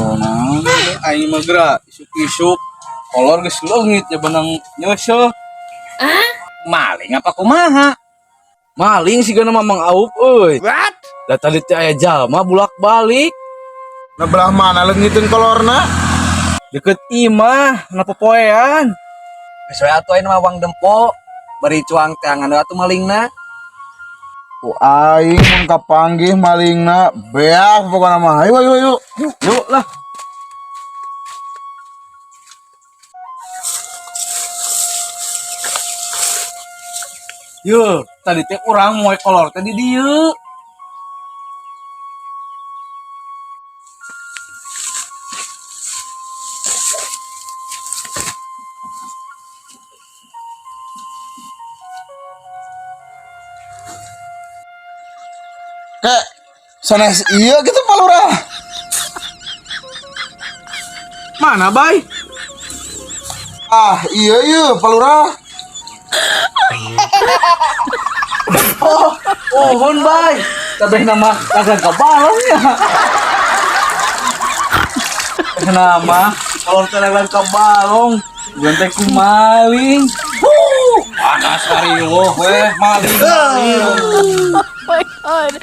Nah, aing mah geura isuk-isuk kolor geus leungit ya benang nyeuseuk. Maling apa kumaha? Maling sigana Mamang Aup euy. What? Da tadi teh aya jalma bulak-balik Na belah mana leungiteun kolorna? deket imah na popoean. Geus we atuh ayeuna mah wang dempo. Bari cuang teh angan atuh malingna. Ku aing mun kapanggih malingna beak pokona mah. Ayo ayo ayo. Yuk lah. Yo, tadi teh urang moe kolor teh di dieu. Kek sanes ieu gitu Pak Lurah. Mana, Bay? Ah, iya Pak Lurah. Mohon, Bay. Kabeh nama kagak kebalong ya. Nama kolor teh lawan kebalong. Bukan teh ku maling. Panas hari weh maling. Oh my god.